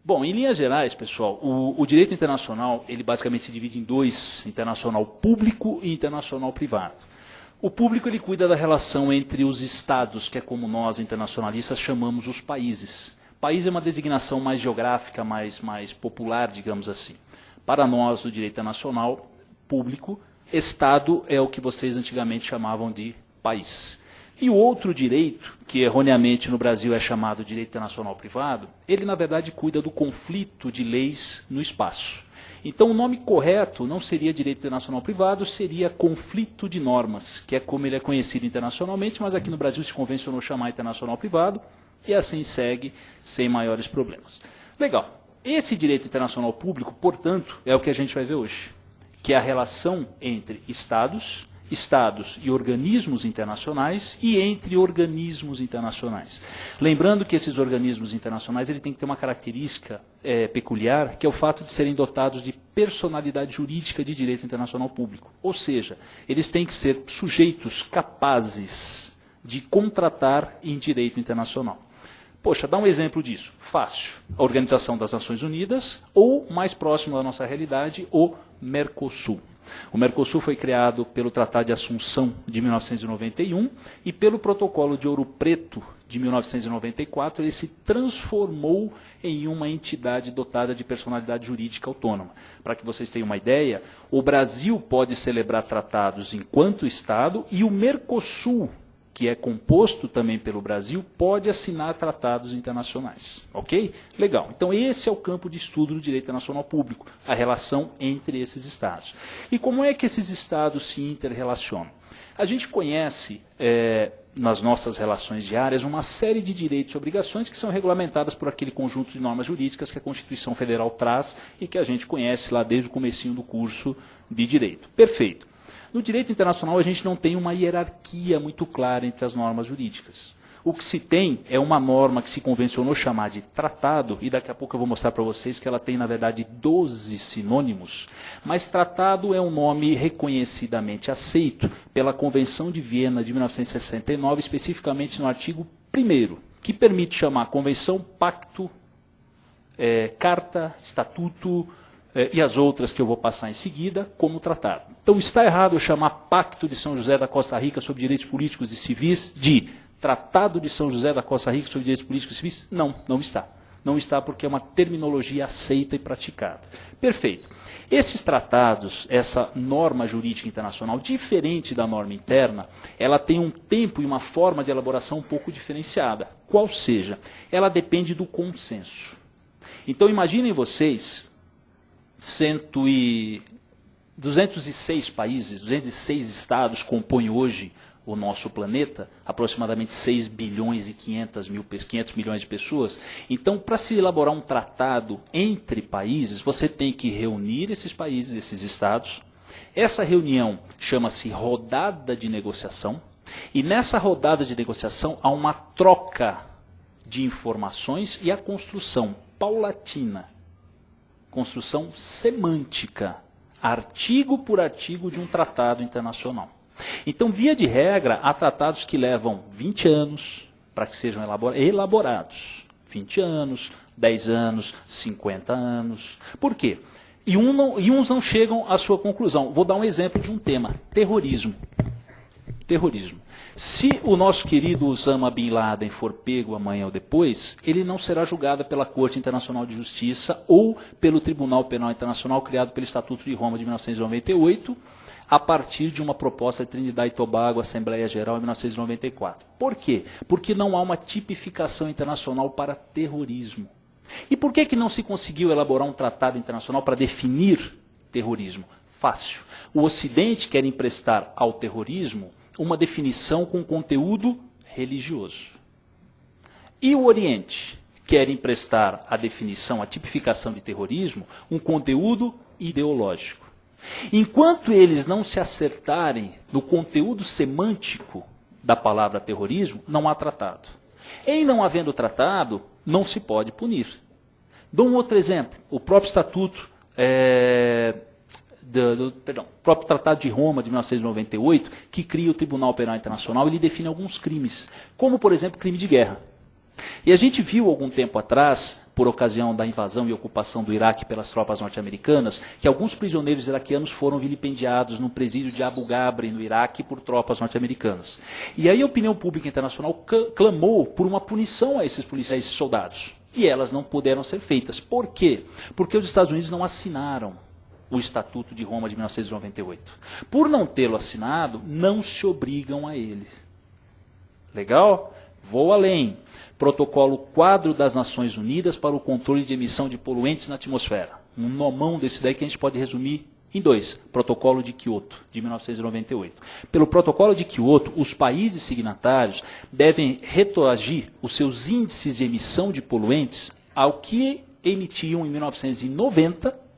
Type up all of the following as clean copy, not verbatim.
Bom, em linhas gerais, pessoal, o direito internacional, ele basicamente se divide em dois, internacional público e internacional privado. O público, ele cuida da relação entre os estados, que é como nós, internacionalistas, chamamos os países. País é uma designação mais geográfica, mais popular, digamos assim. Para nós, do direito internacional público, estado é o que vocês antigamente chamavam de país. E o outro direito, que erroneamente no Brasil é chamado direito internacional privado, ele na verdade cuida do conflito de leis no espaço. Então o nome correto não seria direito internacional privado, seria conflito de normas, que é como ele é conhecido internacionalmente, mas aqui no Brasil se convencionou chamar internacional privado, e assim segue sem maiores problemas. Legal. Esse direito internacional público, portanto, é o que a gente vai ver hoje, que é a relação entre estados e organismos internacionais e entre organismos internacionais. Lembrando que esses organismos internacionais ele tem que ter uma característica peculiar, que é o fato de serem dotados de personalidade jurídica de direito internacional público. Ou seja, eles têm que ser sujeitos capazes de contratar em direito internacional. Poxa, dá um exemplo disso. Fácil. A Organização das Nações Unidas ou, mais próximo da nossa realidade, o Mercosul. O Mercosul foi criado pelo Tratado de Assunção de 1991 e pelo Protocolo de Ouro Preto de 1994, ele se transformou em uma entidade dotada de personalidade jurídica autônoma. Para que vocês tenham uma ideia, o Brasil pode celebrar tratados enquanto Estado e o Mercosul, que é composto também pelo Brasil, pode assinar tratados internacionais. Ok? Legal. Então, esse é o campo de estudo do direito internacional público, a relação entre esses Estados. E como é que esses Estados se interrelacionam? A gente conhece, nas nossas relações diárias, uma série de direitos e obrigações que são regulamentadas por aquele conjunto de normas jurídicas que a Constituição Federal traz e que a gente conhece lá desde o comecinho do curso de Direito. Perfeito. No direito internacional, a gente não tem uma hierarquia muito clara entre as normas jurídicas. O que se tem é uma norma que se convencionou chamar de tratado, e daqui a pouco eu vou mostrar para vocês que ela tem, na verdade, 12 sinônimos, mas tratado é um nome reconhecidamente aceito pela Convenção de Viena de 1969, especificamente no artigo 1º, que permite chamar convenção, pacto, carta, estatuto, e as outras que eu vou passar em seguida, como tratado. Então, está errado eu chamar Pacto de São José da Costa Rica sobre Direitos Políticos e Civis de Tratado de São José da Costa Rica sobre Direitos Políticos e Civis? Não, não está. Não está porque é uma terminologia aceita e praticada. Perfeito. Esses tratados, essa norma jurídica internacional, diferente da norma interna, ela tem um tempo e uma forma de elaboração um pouco diferenciada. Qual seja? Ela depende do consenso. Então, imaginem vocês 206 países, 206 estados compõem hoje o nosso planeta, aproximadamente 6 bilhões e 500 milhões de pessoas. Então, para se elaborar um tratado entre países, você tem que reunir esses países, esses estados. Essa reunião chama-se rodada de negociação, e nessa rodada de negociação há uma troca de informações e a construção paulatina, construção semântica, artigo por artigo de um tratado internacional. Então, via de regra, há tratados que levam 20 anos para que sejam elaborados. 20 anos, 10 anos, 50 anos. Por quê? E uns não chegam à sua conclusão. Vou dar um exemplo de um tema, terrorismo. Terrorismo. Se o nosso querido Osama Bin Laden for pego amanhã ou depois, ele não será julgado pela Corte Internacional de Justiça ou pelo Tribunal Penal Internacional criado pelo Estatuto de Roma de 1998, a partir de uma proposta de Trinidad e Tobago, Assembleia Geral, em 1994. Por quê? Porque não há uma tipificação internacional para terrorismo. E por que não se conseguiu elaborar um tratado internacional para definir terrorismo? Fácil. O Ocidente quer emprestar ao terrorismo uma definição com conteúdo religioso. E o Oriente quer emprestar à definição, à tipificação de terrorismo, um conteúdo ideológico. Enquanto eles não se acertarem no conteúdo semântico da palavra terrorismo, não há tratado. Em não havendo tratado, não se pode punir. Dou um outro exemplo. O próprio Estatuto o próprio Tratado de Roma, de 1998, que cria o Tribunal Penal Internacional, ele define alguns crimes, como, por exemplo, crime de guerra. E a gente viu algum tempo atrás, por ocasião da invasão e ocupação do Iraque pelas tropas norte-americanas, que alguns prisioneiros iraquianos foram vilipendiados no presídio de Abu Ghraib, no Iraque, por tropas norte-americanas. E aí a opinião pública internacional clamou por uma punição a esses soldados. E elas não puderam ser feitas. Por quê? Porque os Estados Unidos não assinaram o Estatuto de Roma de 1998. Por não tê-lo assinado, não se obrigam a ele. Legal? Vou além. Protocolo Quadro das Nações Unidas para o Controle de Emissão de Poluentes na Atmosfera. Um nomão desse daí que a gente pode resumir em dois. Protocolo de Quioto, de 1998. Pelo Protocolo de Quioto, os países signatários devem retroagir os seus índices de emissão de poluentes ao que emitiam em 1990.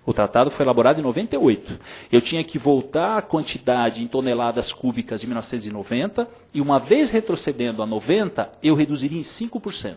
O tratado foi elaborado em 98. Eu tinha que voltar a quantidade em toneladas cúbicas de 1990 e uma vez retrocedendo a 90, eu reduziria em 5%.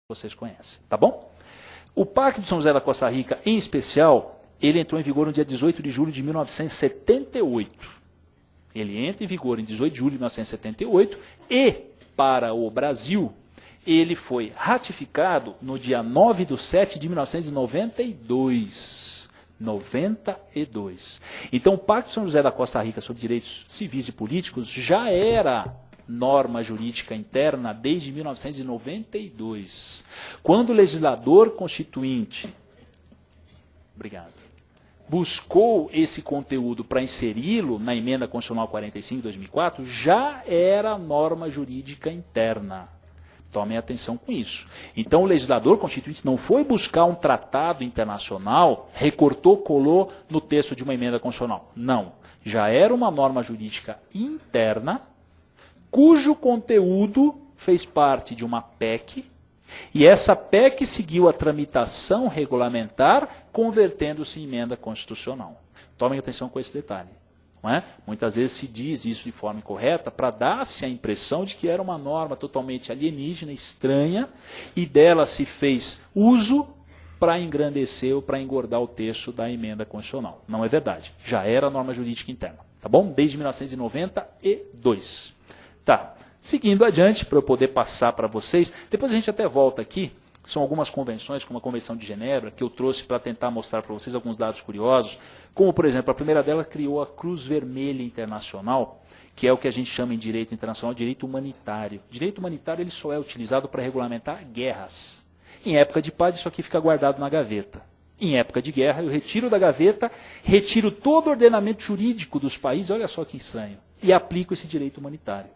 vocês conhecem, tá bom? O Pacto de São José da Costa Rica, em especial, ele entrou em vigor no dia 18 de julho de 1978. Ele entra em vigor em 18 de julho de 1978 e, para o Brasil, ele foi ratificado no dia 9/7 de 1992. 92. Então, o Pacto de São José da Costa Rica sobre direitos civis e políticos já era norma jurídica interna desde 1992. Quando o legislador constituinte, buscou esse conteúdo para inseri-lo na emenda constitucional 45 de 2004, já era norma jurídica interna. Tomem atenção com isso. Então, o legislador constituinte não foi buscar um tratado internacional, recortou, colou no texto de uma emenda constitucional. Não. Já era uma norma jurídica interna, cujo conteúdo fez parte de uma PEC, e essa PEC seguiu a tramitação regulamentar, convertendo-se em emenda constitucional. Tomem atenção com esse detalhe. Não é? Muitas vezes se diz isso de forma incorreta para dar-se a impressão de que era uma norma totalmente alienígena, estranha, e dela se fez uso para engrandecer ou para engordar o texto da emenda constitucional. Não é verdade. Já era norma jurídica interna. Tá bom? Desde 1992. Tá. Seguindo adiante, para eu poder passar para vocês, depois a gente até volta aqui, são algumas convenções, como a Convenção de Genebra, que eu trouxe para tentar mostrar para vocês alguns dados curiosos, como, por exemplo, a primeira dela criou a Cruz Vermelha Internacional, que é o que a gente chama em direito internacional de direito humanitário. O direito humanitário ele só é utilizado para regulamentar guerras. Em época de paz, isso aqui fica guardado na gaveta. Em época de guerra, eu retiro da gaveta, retiro todo o ordenamento jurídico dos países, olha só que estranho, e aplico esse direito humanitário.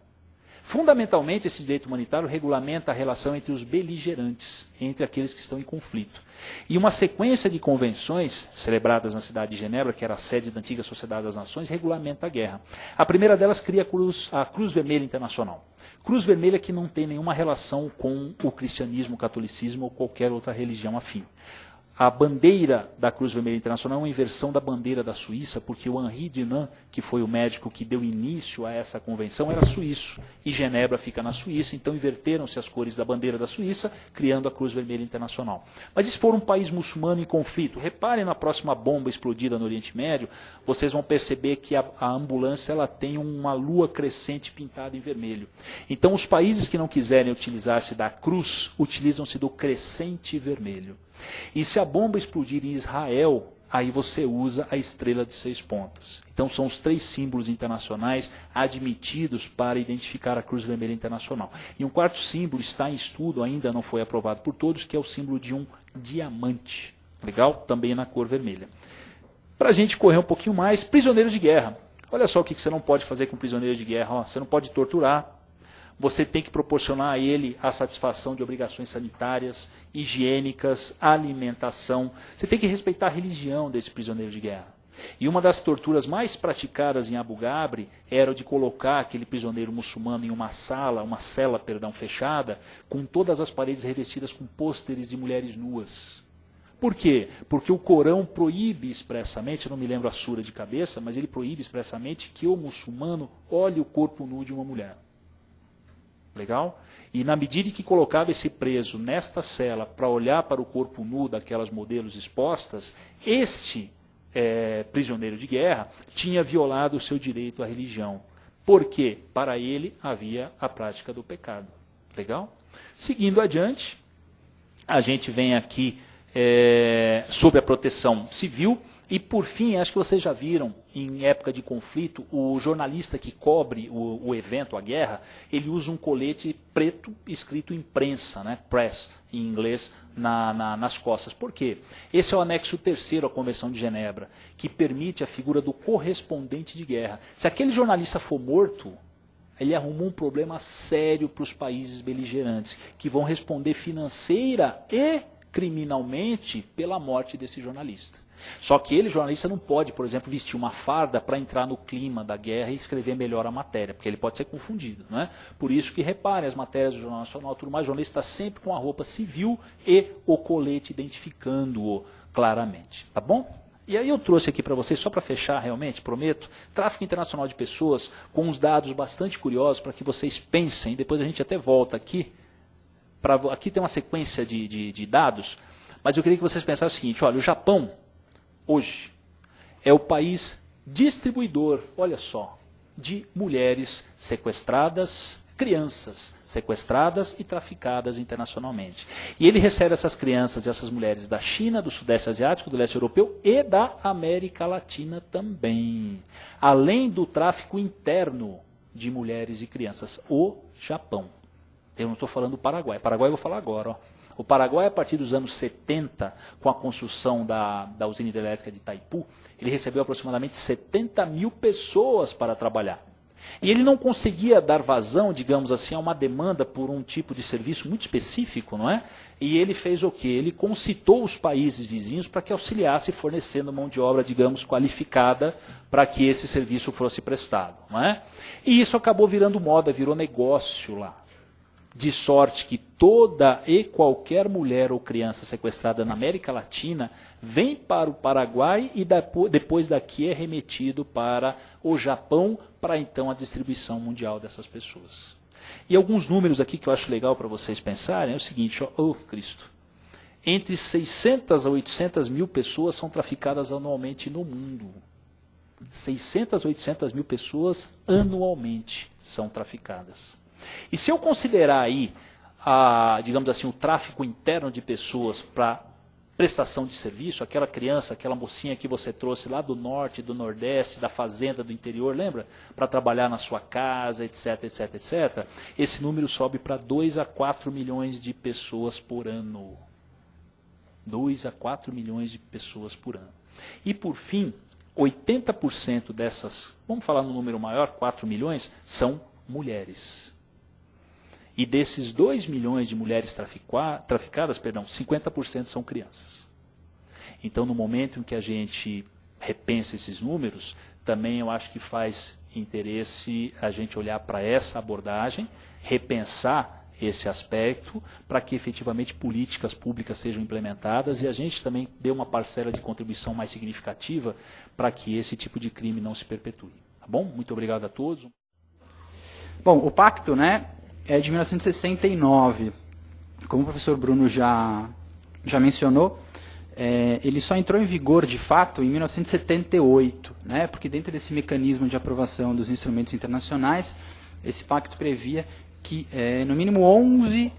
Fundamentalmente, esse direito humanitário regulamenta a relação entre os beligerantes, entre aqueles que estão em conflito. E uma sequência de convenções celebradas na cidade de Genebra, que era a sede da antiga Sociedade das Nações, regulamenta a guerra. A primeira delas cria a Cruz Vermelha Internacional. Cruz Vermelha que não tem nenhuma relação com o cristianismo, o catolicismo ou qualquer outra religião afim. A bandeira da Cruz Vermelha Internacional é uma inversão da bandeira da Suíça, porque o Henri Dunant, que foi o médico que deu início a essa convenção, era suíço, e Genebra fica na Suíça, então inverteram-se as cores da bandeira da Suíça, criando a Cruz Vermelha Internacional. Mas se for um país muçulmano em conflito, reparem na próxima bomba explodida no Oriente Médio, vocês vão perceber que a ambulância ela tem uma lua crescente pintada em vermelho. Então os países que não quiserem utilizar-se da cruz, utilizam-se do crescente vermelho. E se a bomba explodir em Israel, aí você usa a estrela de 6 pontas. Então são os 3 símbolos internacionais admitidos para identificar a Cruz Vermelha Internacional. E um quarto símbolo está em estudo, ainda não foi aprovado por todos, que é o símbolo de um diamante. Legal? Também na cor vermelha. Para a gente correr um pouquinho mais, prisioneiros de guerra. Olha só o que você não pode fazer com prisioneiros de guerra. Ó, você não pode torturar. Você tem que proporcionar a ele a satisfação de obrigações sanitárias, higiênicas, alimentação. Você tem que respeitar a religião desse prisioneiro de guerra. E uma das torturas mais praticadas em Abu Ghraib era o de colocar aquele prisioneiro muçulmano em uma cela fechada, com todas as paredes revestidas com pôsteres de mulheres nuas. Por quê? Porque o Corão proíbe expressamente, eu não me lembro a sura de cabeça, mas ele proíbe expressamente que o muçulmano olhe o corpo nu de uma mulher. Legal? E na medida que colocava esse preso nesta cela para olhar para o corpo nu daquelas modelos expostas, este prisioneiro de guerra tinha violado o seu direito à religião. Porque para ele havia a prática do pecado. Legal? Seguindo adiante, a gente vem aqui sobre a proteção civil. E, por fim, acho que vocês já viram, em época de conflito, o jornalista que cobre o evento, a guerra, ele usa um colete preto escrito imprensa, né, press, em inglês, nas costas. Por quê? Esse é o anexo 3º à Convenção de Genebra, que permite a figura do correspondente de guerra. Se aquele jornalista for morto, ele arrumou um problema sério para os países beligerantes, que vão responder financeira e criminalmente pela morte desse jornalista. Só que ele, jornalista, não pode, por exemplo, vestir uma farda para entrar no clima da guerra e escrever melhor a matéria, porque ele pode ser confundido. Não é? Por isso que, reparem, as matérias do Jornal Nacional, tudo mais, o jornalista está sempre com a roupa civil e o colete identificando-o claramente. Tá bom? E aí eu trouxe aqui para vocês, só para fechar realmente, prometo, tráfico internacional de pessoas, com uns dados bastante curiosos para que vocês pensem, depois a gente até volta aqui, aqui tem uma sequência de dados, mas eu queria que vocês pensassem o seguinte, olha, o Japão, hoje, é o país distribuidor, olha só, de mulheres sequestradas, crianças sequestradas e traficadas internacionalmente. E ele recebe essas crianças e essas mulheres da China, do Sudeste Asiático, do Leste Europeu e da América Latina também. Além do tráfico interno de mulheres e crianças. O Japão. Eu não estou falando do Paraguai. Paraguai eu vou falar agora. Ó. O Paraguai, a partir dos anos 70, com a construção da usina hidrelétrica de Itaipu, ele recebeu aproximadamente 70 mil pessoas para trabalhar. E ele não conseguia dar vazão, digamos assim, a uma demanda por um tipo de serviço muito específico, não é? E ele fez o quê? Ele concitou os países vizinhos para que auxiliasse fornecendo mão de obra, digamos, qualificada para que esse serviço fosse prestado, não é? E isso acabou virando moda, virou negócio lá. De sorte que toda e qualquer mulher ou criança sequestrada na América Latina vem para o Paraguai e depois daqui é remetido para o Japão, para então a distribuição mundial dessas pessoas. E alguns números aqui que eu acho legal para vocês pensarem é o seguinte, oh Cristo, entre 600 a 800 mil pessoas são traficadas anualmente no mundo. 600 a 800 mil pessoas anualmente são traficadas. E se eu considerar aí, digamos assim, o tráfico interno de pessoas para prestação de serviço, aquela criança, aquela mocinha que você trouxe lá do norte, do nordeste, da fazenda, do interior, lembra? Para trabalhar na sua casa, etc, etc, etc. Esse número sobe para 2 a 4 milhões de pessoas por ano. 2 a 4 milhões de pessoas por ano. E por fim, 80% dessas, vamos falar no número maior, 4 milhões, são mulheres. E desses 2 milhões de mulheres traficadas, 50% são crianças. Então, no momento em que a gente repensa esses números, também eu acho que faz interesse a gente olhar para essa abordagem, repensar esse aspecto, para que efetivamente políticas públicas sejam implementadas e a gente também dê uma parcela de contribuição mais significativa para que esse tipo de crime não se perpetue. Tá bom? Muito obrigado a todos. Bom, o pacto, né, é de 1969. Como o professor Bruno já mencionou, ele só entrou em vigor, de fato, em 1978, né, porque dentro desse mecanismo de aprovação dos instrumentos internacionais, esse pacto previa que, no mínimo, 11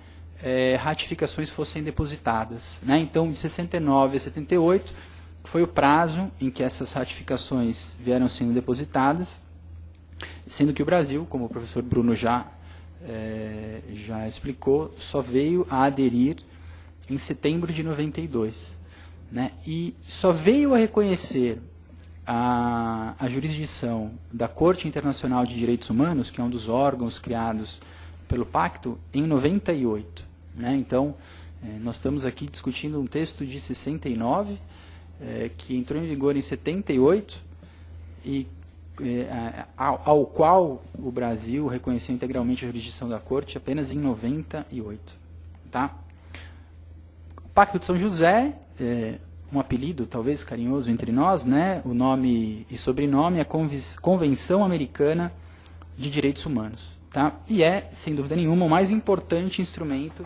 ratificações fossem depositadas. Né? Então, de 69 a 78, foi o prazo em que essas ratificações vieram sendo depositadas, sendo que o Brasil, como o professor Bruno já explicou, só veio a aderir em setembro de 92. Né? E só veio a reconhecer a jurisdição da Corte Internacional de Direitos Humanos, que é um dos órgãos criados pelo Pacto, em 98. Né? Então, nós estamos aqui discutindo um texto de 69, que entrou em vigor em 78, e ao qual o Brasil reconheceu integralmente a jurisdição da Corte apenas em 98. Tá? O Pacto de São José, um apelido talvez carinhoso entre nós, né? O nome e sobrenome é Convenção Americana de Direitos Humanos. Tá? E é, sem dúvida nenhuma, o mais importante instrumento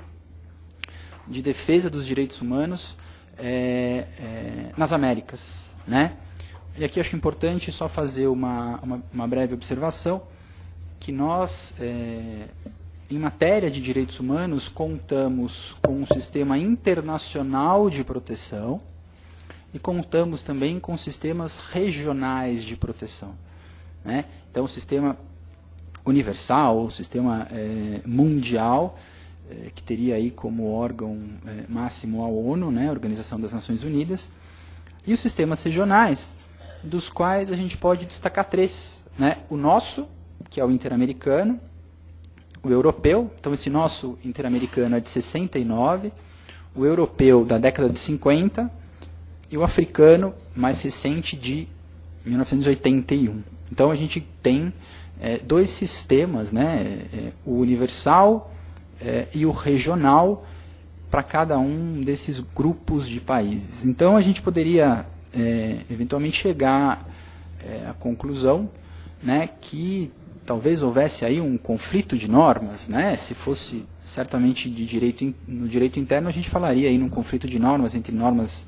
de defesa dos direitos humanos nas Américas. Né? E aqui acho importante só fazer uma breve observação, que nós, em matéria de direitos humanos, contamos com um sistema internacional de proteção e contamos também com sistemas regionais de proteção. Né? Então, o sistema universal, o sistema mundial, que teria aí como órgão máximo a ONU, né, a Organização das Nações Unidas, e os sistemas regionais, dos quais a gente pode destacar 3. Né? O nosso, que é o interamericano, o europeu, então esse nosso interamericano é de 69, o europeu da década de 50 e o africano mais recente de 1981. Então a gente tem 2 sistemas, né? O universal e o regional, para cada um desses grupos de países. Então a gente poderia eventualmente chegar à conclusão, né, que talvez houvesse aí um conflito de normas, né? Se fosse certamente no direito interno, a gente falaria aí num conflito de normas entre normas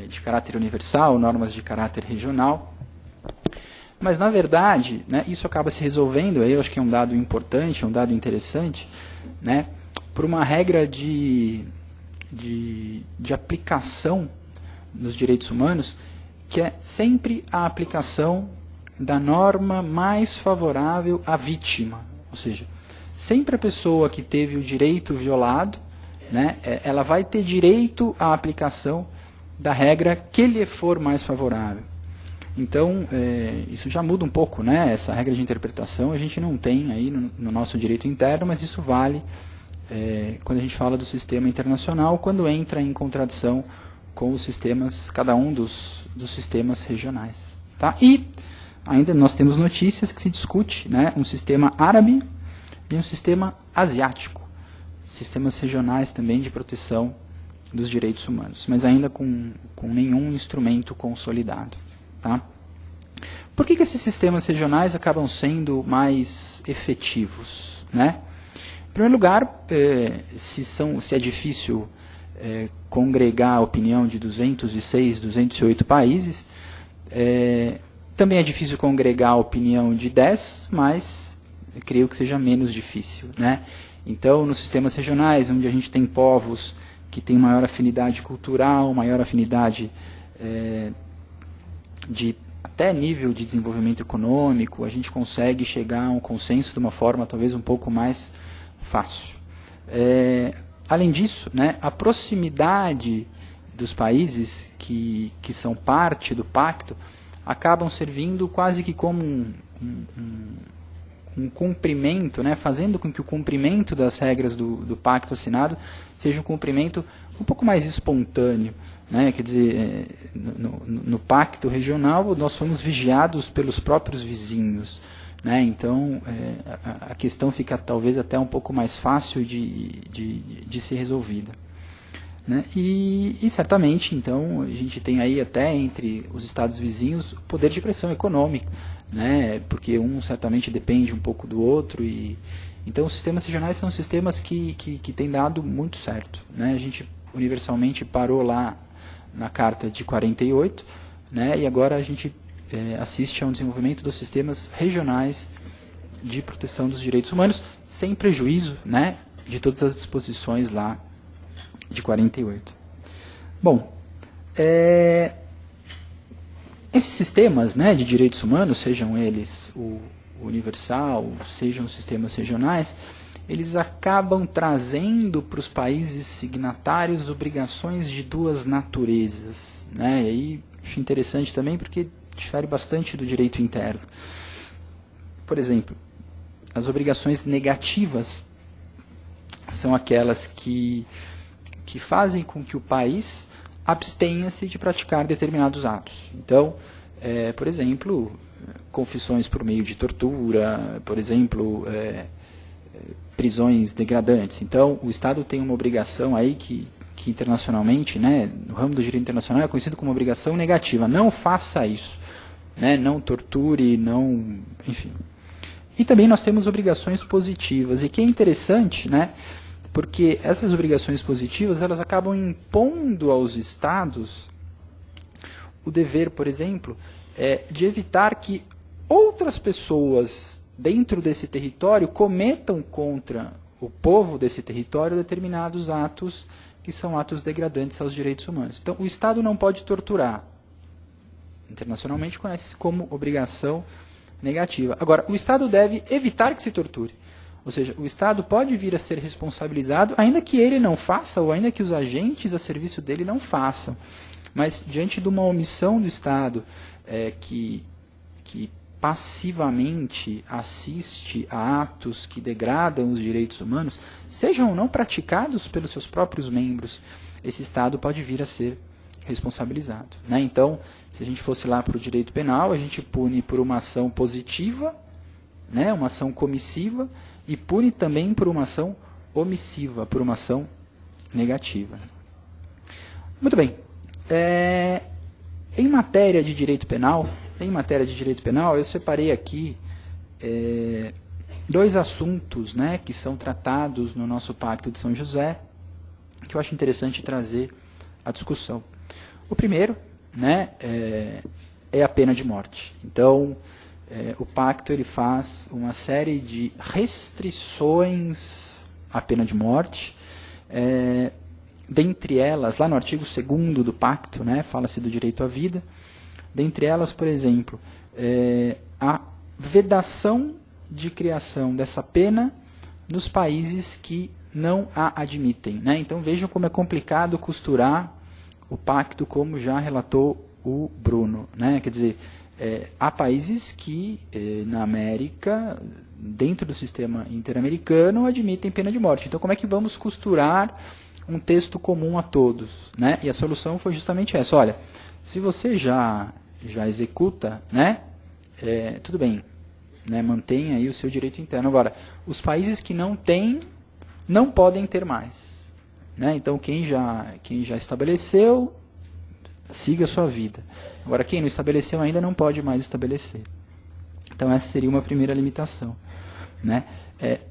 de caráter universal, normas de caráter regional. Mas, na verdade, né, isso acaba se resolvendo, aí eu acho que é um dado importante, um dado interessante, né, por uma regra de aplicação dos direitos humanos, que é sempre a aplicação da norma mais favorável à vítima. Ou seja, sempre a pessoa que teve o direito violado, né, ela vai ter direito à aplicação da regra que lhe for mais favorável. Então, isso já muda um pouco, né? Essa regra de interpretação a gente não tem aí no nosso direito interno, mas isso vale quando a gente fala do sistema internacional, quando entra em contradição com os sistemas, cada um dos sistemas regionais. Tá? E ainda nós temos notícias que se discute, né, um sistema árabe e um sistema asiático, sistemas regionais também de proteção dos direitos humanos, mas ainda com nenhum instrumento consolidado. Tá? Por que esses sistemas regionais acabam sendo mais efetivos? Né? Em primeiro lugar, se é difícil congregar a opinião de 206, 208 países, também é difícil congregar a opinião de 10, mas eu creio que seja menos difícil. Né? Então, nos sistemas regionais, onde a gente tem povos que têm maior afinidade cultural, maior afinidade de até nível de desenvolvimento econômico, a gente consegue chegar a um consenso de uma forma talvez um pouco mais fácil. Além disso, né, a proximidade dos países que são parte do pacto acabam servindo quase que como um cumprimento, né, fazendo com que o cumprimento das regras do pacto assinado seja um cumprimento um pouco mais espontâneo. Né? Quer dizer, no pacto regional nós somos vigiados pelos próprios vizinhos. Né? Então, a questão fica talvez até um pouco mais fácil de ser resolvida. Né? E certamente, então, a gente tem aí até entre os estados vizinhos o poder de pressão econômica, né? Porque um certamente depende um pouco do outro. Então, os sistemas regionais são sistemas que têm dado muito certo. Né? A gente universalmente parou lá na Carta de 48, né? E agora a gente assiste a um desenvolvimento dos sistemas regionais de proteção dos direitos humanos, sem prejuízo, né, de todas as disposições lá de 48. Bom, esses sistemas, né, de direitos humanos, sejam eles o universal, sejam os sistemas regionais, eles acabam trazendo para os países signatários obrigações de duas naturezas. Né? E aí acho interessante também porque difere bastante do direito interno. Por exemplo, as obrigações negativas são aquelas que fazem com que o país abstenha-se de praticar determinados atos. Então, por exemplo, confissões por meio de tortura, por exemplo, prisões degradantes. Então, o Estado tem uma obrigação aí que internacionalmente, né, no ramo do direito internacional, é conhecido como obrigação negativa. Não faça isso. Né, não torture, não... enfim. E também nós temos obrigações positivas. E que é interessante, né, porque essas obrigações positivas elas acabam impondo aos Estados o dever, por exemplo, de evitar que outras pessoas dentro desse território cometam contra o povo desse território determinados atos que são atos degradantes aos direitos humanos. Então, o Estado não pode torturar. Internacionalmente conhece como obrigação negativa. Agora, o Estado deve evitar que se torture. Ou seja, o Estado pode vir a ser responsabilizado, ainda que ele não faça, ou ainda que os agentes a serviço dele não façam. Mas, diante de uma omissão do Estado que passivamente assiste a atos que degradam os direitos humanos, sejam ou não praticados pelos seus próprios membros, esse Estado pode vir a ser responsabilizado. Né? Então, se a gente fosse lá para o direito penal, a gente pune por uma ação positiva, né, uma ação comissiva, e pune também por uma ação omissiva, por uma ação negativa. Muito bem. Em matéria de direito penal, eu separei aqui dois assuntos, né, que são tratados no nosso Pacto de São José, que eu acho interessante trazer à discussão. O primeiro, né, é a pena de morte. Então, o pacto ele faz uma série de restrições à pena de morte, dentre elas, lá no artigo 2º do pacto, né, fala-se do direito à vida, dentre elas, por exemplo, a vedação de criação dessa pena nos países que não a admitem, né? Então vejam como é complicado costurar o pacto, como já relatou o Bruno, né? Quer dizer, há países que na América, dentro do sistema interamericano, admitem pena de morte. Então como é que vamos costurar um texto comum a todos, né? E a solução foi justamente essa. Olha, se você já executa, né? Tudo bem, né? Mantém aí o seu direito interno. Agora, os países que não têm, não podem ter mais, né? Então quem já estabeleceu, siga a sua vida. Agora quem não estabeleceu ainda não pode mais estabelecer. Então essa seria uma primeira limitação, né?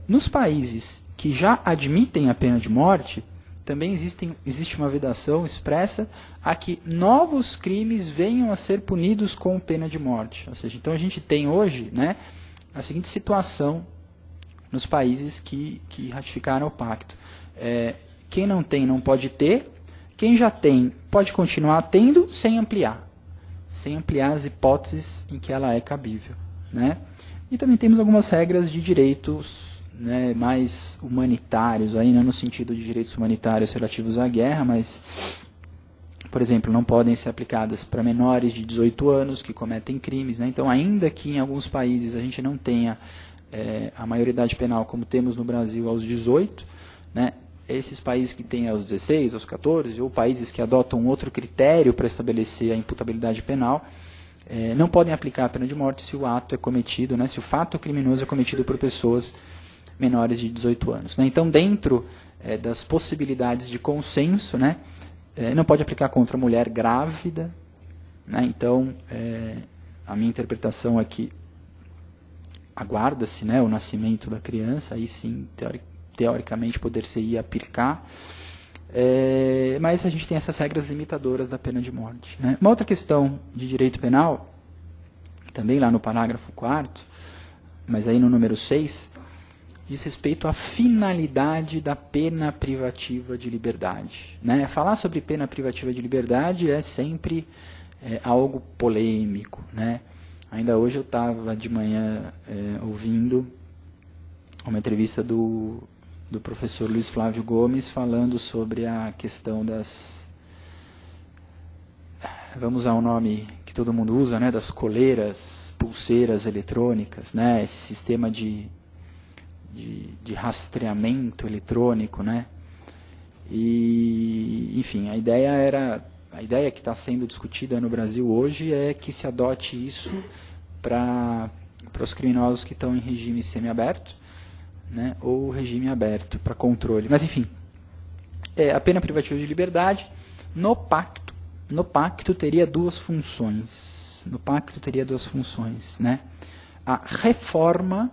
Nos países que já admitem a pena de morte, também existe uma vedação expressa a que novos crimes venham a ser punidos com pena de morte. Ou seja, então a gente tem hoje, né, a seguinte situação nos países que ratificaram o pacto. Quem não tem não pode ter, quem já tem pode continuar tendo sem ampliar as hipóteses em que ela é cabível, né? E também temos algumas regras de direitos, né, mais humanitários, aí, não no sentido de direitos humanitários relativos à guerra, mas, por exemplo, não podem ser aplicadas para menores de 18 anos que cometem crimes, né? Então, ainda que em alguns países a gente não tenha a maioridade penal como temos no Brasil aos 18, né, esses países que têm aos 16, aos 14, ou países que adotam outro critério para estabelecer a imputabilidade penal, não podem aplicar a pena de morte se o ato é cometido, né, se o fato criminoso é cometido por pessoas menores de 18 anos. Né? Então, dentro das possibilidades de consenso, né, não pode aplicar contra a mulher grávida. Né? Então, a minha interpretação é que aguarda-se, né, o nascimento da criança, aí sim, teoricamente, poder-se-ia aplicar. Mas a gente tem essas regras limitadoras da pena de morte. Né? Uma outra questão de direito penal, também lá no parágrafo 4º, mas aí no número 6, diz respeito à finalidade da pena privativa de liberdade. Né? Falar sobre pena privativa de liberdade é sempre algo polêmico. Né? Ainda hoje eu estava de manhã ouvindo uma entrevista do professor Luiz Flávio Gomes falando sobre a questão das... Vamos usar um nome que todo mundo usa, né? Das coleiras, pulseiras eletrônicas, né? Esse sistema de rastreamento eletrônico, né? E, enfim, a ideia que está sendo discutida no Brasil hoje é que se adote isso para os criminosos que estão em regime semiaberto, né, ou regime aberto para controle. Mas, enfim, a pena privativa de liberdade no pacto teria duas funções. Né? A reforma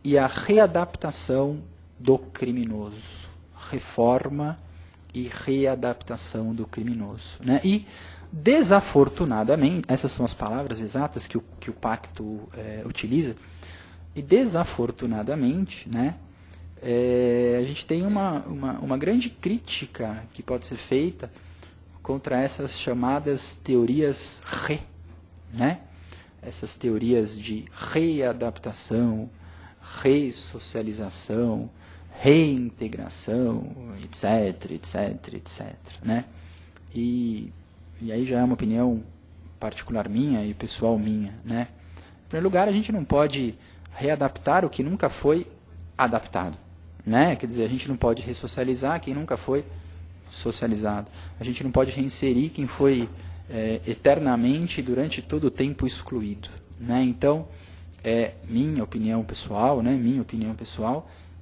e a readaptação do criminoso. Reforma e readaptação do criminoso. Né? E, desafortunadamente, essas são as palavras exatas que o pacto utiliza, e desafortunadamente, né, a gente tem uma grande crítica que pode ser feita contra essas chamadas teorias né? Essas teorias de readaptação, ressocialização, reintegração, etc. Né? E aí já é uma opinião particular minha e pessoal minha. Né? Em primeiro lugar, a gente não pode readaptar o que nunca foi adaptado. Né? Quer dizer, a gente não pode ressocializar quem nunca foi socializado. A gente não pode reinserir quem foi eternamente, durante todo o tempo, excluído. Né? Então, minha opinião pessoal,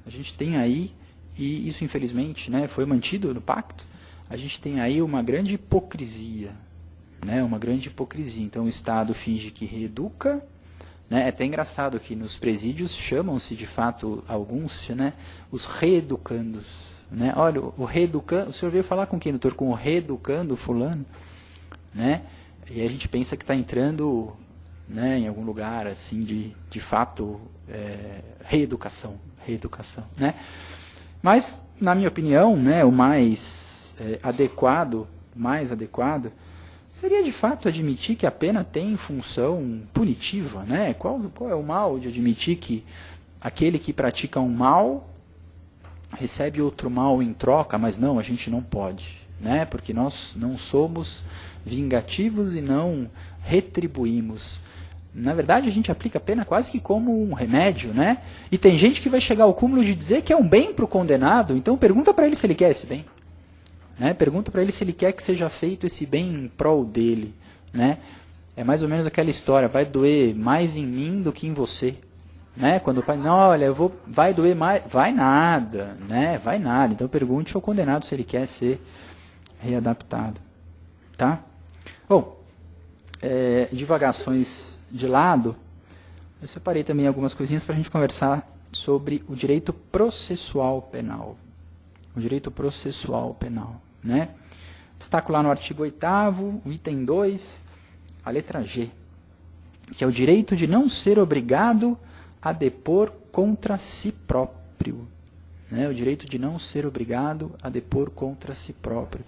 a gente tem aí, e isso infelizmente, né, foi mantido no pacto, a gente tem aí uma grande hipocrisia. Né? Então o Estado finge que reeduca, né? É até engraçado que nos presídios chamam-se, de fato, alguns, né, os reeducandos. Né? Olha, o reeducando, o senhor veio falar com quem, doutor? Com o reeducando fulano? Né? E a gente pensa que está entrando, né, em algum lugar assim de fato, reeducação, né? Mas, na minha opinião, né, o mais adequado seria de fato admitir que a pena tem função punitiva, né? Qual é o mal de admitir que aquele que pratica um mal recebe outro mal em troca? Mas não, a gente não pode, né? Porque nós não somos vingativos e não retribuímos. Na verdade, a gente aplica a pena quase que como um remédio, né? E tem gente que vai chegar ao cúmulo de dizer que é um bem para o condenado, então pergunta para ele se ele quer esse bem. Né? Pergunta para ele se ele quer que seja feito esse bem em prol dele. Né? É mais ou menos aquela história, vai doer mais em mim do que em você. Né? Quando o pai, não, olha, vai doer mais, vai nada, né? Vai nada. Então pergunte ao condenado se ele quer ser readaptado. Tá? Bom, divagações de lado, eu separei também algumas coisinhas para a gente conversar sobre o direito processual penal. O direito processual penal. Né? Destaco lá no artigo 8º, o item 2, a letra G, que é o direito de não ser obrigado a depor contra si próprio. Né? O direito de não ser obrigado a depor contra si próprio.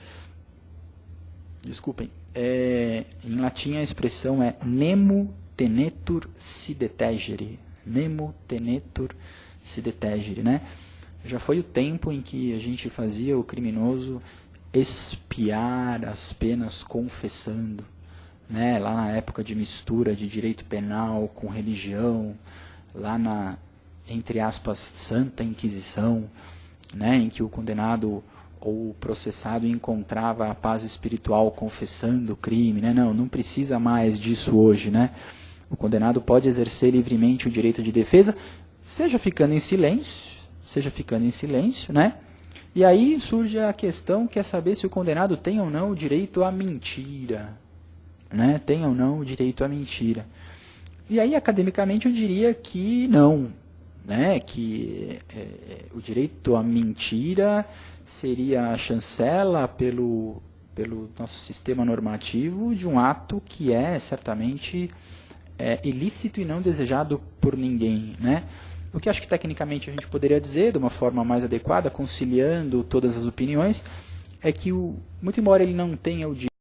Desculpem. Em latim a expressão é nemo tenetur si detegere. Nemo tenetur si detegere. Né? Já foi o tempo em que a gente fazia o criminoso expiar as penas confessando. Né? Lá na época de mistura de direito penal com religião, lá na, entre aspas, Santa Inquisição, né? Em que o condenado ou o processado encontrava a paz espiritual confessando o crime. Né? Não precisa mais disso hoje. Né? O condenado pode exercer livremente o direito de defesa, seja ficando em silêncio, né? E aí surge a questão que é saber se o condenado tem ou não o direito à mentira. Né? Tem ou não o direito à mentira. E aí, academicamente, eu diria que não. Né? Que o direito à mentira seria a chancela pelo nosso sistema normativo de um ato que é certamente ilícito e não desejado por ninguém. Né? O que acho que tecnicamente a gente poderia dizer, de uma forma mais adequada, conciliando todas as opiniões, é que, muito embora ele não tenha o direito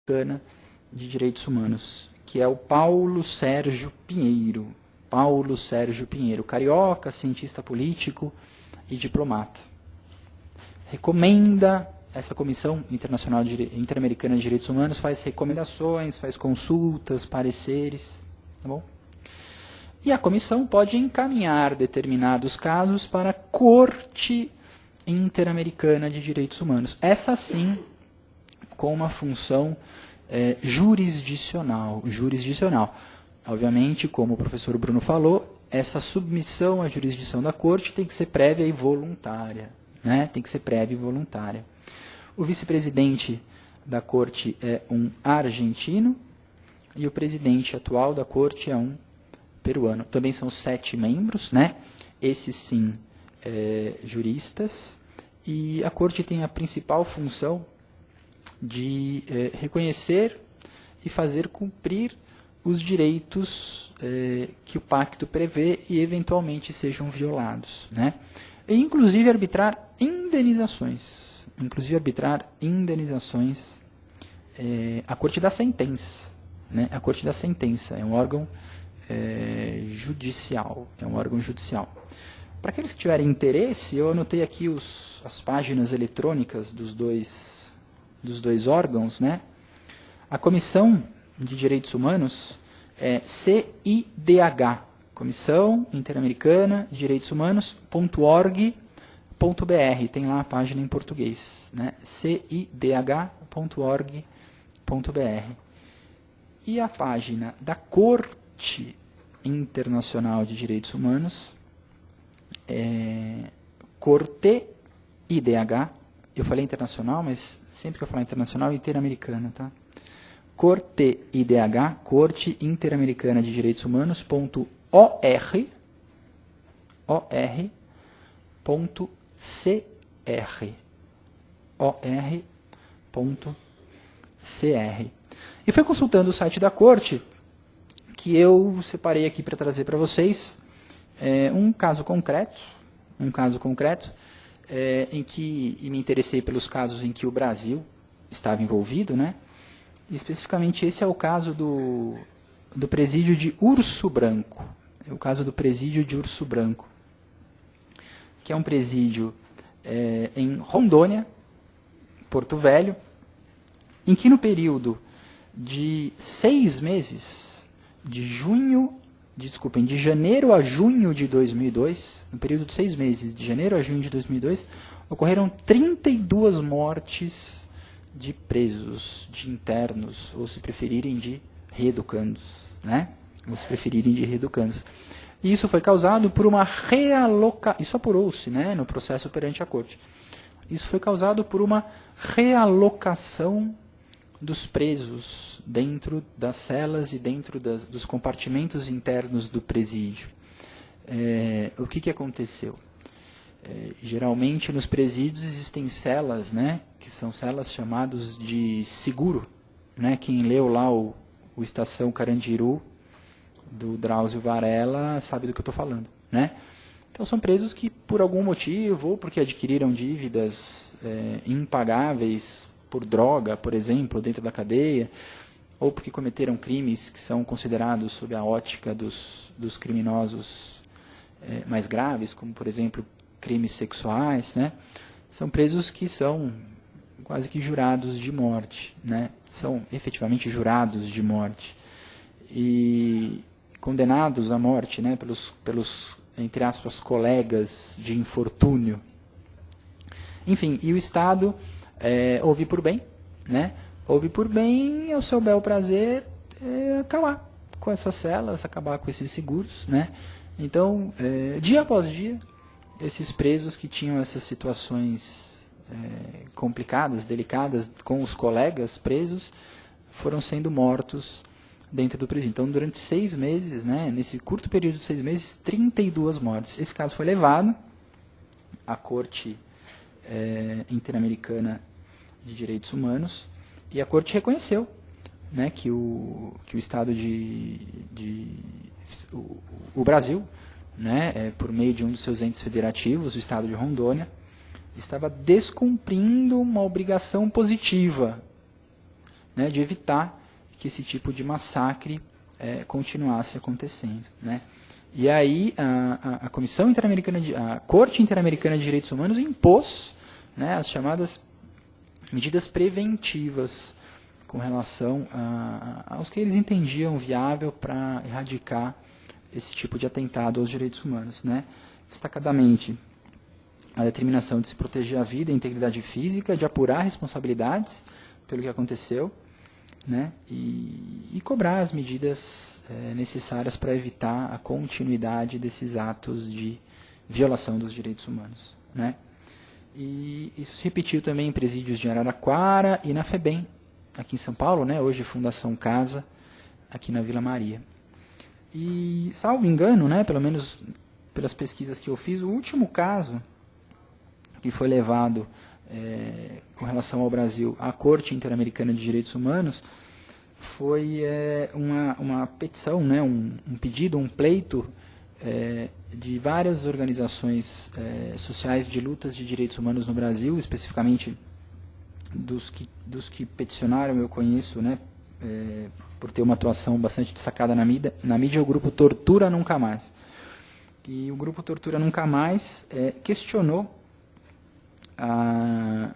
Interamericana de Direitos Humanos, que é o Paulo Sérgio Pinheiro. Paulo Sérgio Pinheiro, carioca, cientista político e diplomata. Recomenda, essa Comissão Internacional Interamericana de Direitos Humanos faz recomendações, faz consultas, pareceres, tá bom? E a comissão pode encaminhar determinados casos para a Corte Interamericana de Direitos Humanos. Essa sim, com uma função jurisdicional. Obviamente, como o professor Bruno falou, essa submissão à jurisdição da Corte tem que ser prévia e voluntária. Né? Tem que ser prévia e voluntária. O vice-presidente da Corte é um argentino e o presidente atual da Corte é um peruano. Também são 7 membros, né? Esses sim, juristas. E a Corte tem a principal função de reconhecer e fazer cumprir os direitos que o pacto prevê e eventualmente sejam violados, né? E inclusive arbitrar indenizações. A Corte da Sentença, né? A Corte da Sentença é um órgão judicial. Para aqueles que tiverem interesse, eu anotei aqui as páginas eletrônicas dos dois órgãos, né? A Comissão de Direitos Humanos é CIDH, Comissão Interamericana de Direitos Humanos.org.br, tem lá a página em português, né? CIDH.org.br. E a página da Corte Internacional de Direitos Humanos é Corte IDH. Eu falei internacional, mas sempre que eu falar internacional, é interamericana, tá? Corte IDH, Corte Interamericana de Direitos Humanos.org.cr. E foi consultando o site da Corte que eu separei aqui para trazer para vocês um caso concreto, em que me interessei pelos casos em que o Brasil estava envolvido, né? E especificamente esse é o caso do presídio de Urso Branco. É o caso do presídio de Urso Branco, que é um presídio em Rondônia, Porto Velho, em que no período de 6 meses, de janeiro a junho de 2002, no período de 6 meses, de janeiro a junho de 2002, ocorreram 32 mortes de presos, de internos, ou se preferirem de reeducandos, né? E isso foi causado por uma realocação, isso apurou-se, né, no processo perante a Corte. Isso foi causado por uma realocação dos presos dentro das celas e dentro dos compartimentos internos do presídio. O que aconteceu? Geralmente nos presídios existem celas, né, que são celas chamadas de seguro, né? Quem leu lá o Estação Carandiru do Drauzio Varela sabe do que eu estou falando, né? Então são presos que por algum motivo, ou porque adquiriram dívidas impagáveis por droga, por exemplo, dentro da cadeia, ou porque cometeram crimes que são considerados sob a ótica dos criminosos mais graves, como por exemplo crimes sexuais, né? São presos que são quase que jurados de morte, né? São efetivamente jurados de morte e condenados à morte, né? pelos entre aspas colegas de infortúnio. Enfim, e o Estado ouve por bem, né? Ouve por bem ao seu bel prazer acabar com essas celas, acabar com esses seguros, né? Então, dia após dia, esses presos que tinham essas situações complicadas, delicadas com os colegas presos, foram sendo mortos dentro do presídio. Então, durante 6 meses, né, nesse curto período de 6 meses, 32 mortes. Esse caso foi levado à Corte Interamericana de Direitos Humanos e a Corte reconheceu, né, que o Estado o Brasil, né, por meio de um dos seus entes federativos, o Estado de Rondônia, estava descumprindo uma obrigação positiva né, de evitar que esse tipo de massacre continuasse acontecendo, né? E aí a Comissão Interamericana, a Corte Interamericana de Direitos Humanos impôs, né, as chamadas medidas preventivas com relação aos que eles entendiam viável para erradicar esse tipo de atentado aos direitos humanos, né? Destacadamente, a determinação de se proteger a vida e a integridade física, de apurar responsabilidades pelo que aconteceu, né? E cobrar as medidas necessárias para evitar a continuidade desses atos de violação dos direitos humanos, né? E isso se repetiu também em presídios de Araraquara e na FEBEM, aqui em São Paulo, né? Hoje Fundação Casa, aqui na Vila Maria. E, salvo engano, né, pelo menos pelas pesquisas que eu fiz, o último caso que foi levado com relação ao Brasil à Corte Interamericana de Direitos Humanos foi uma petição, né, um pedido, um pleito de várias organizações sociais de lutas de direitos humanos no Brasil, especificamente dos que peticionaram, eu conheço, né, por ter uma atuação bastante destacada na mídia, o grupo Tortura Nunca Mais. E o grupo Tortura Nunca Mais questionou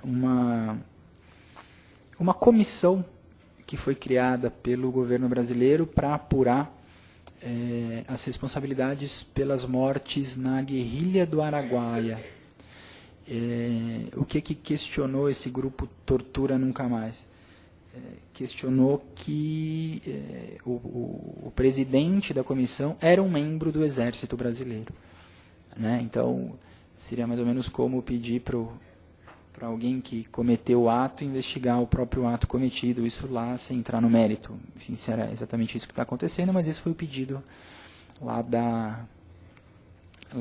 uma comissão que foi criada pelo governo brasileiro para apurar as responsabilidades pelas mortes na guerrilha do Araguaia. O que questionou esse grupo Tortura Nunca Mais? Questionou que o presidente da comissão era um membro do Exército Brasileiro, né? Então, seria mais ou menos como pedir para alguém que cometeu o ato investigar o próprio ato cometido, isso lá sem entrar no mérito. Enfim, se era exatamente isso que está acontecendo, mas esse foi o pedido lá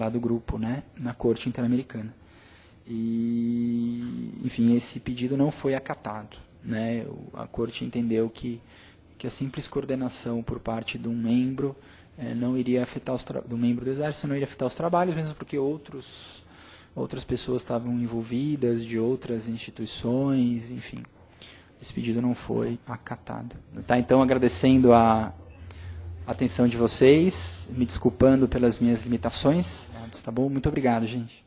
do grupo, né, na Corte Interamericana. E, enfim, esse pedido não foi acatado, né? A Corte entendeu que a simples coordenação por parte de um membro não iria afetar do membro do Exército não iria afetar os trabalhos, mesmo porque outras pessoas estavam envolvidas, de outras instituições, enfim. Esse pedido não foi acatado. Tá, então, agradecendo a atenção de vocês, me desculpando pelas minhas limitações, tá bom? Muito obrigado, gente.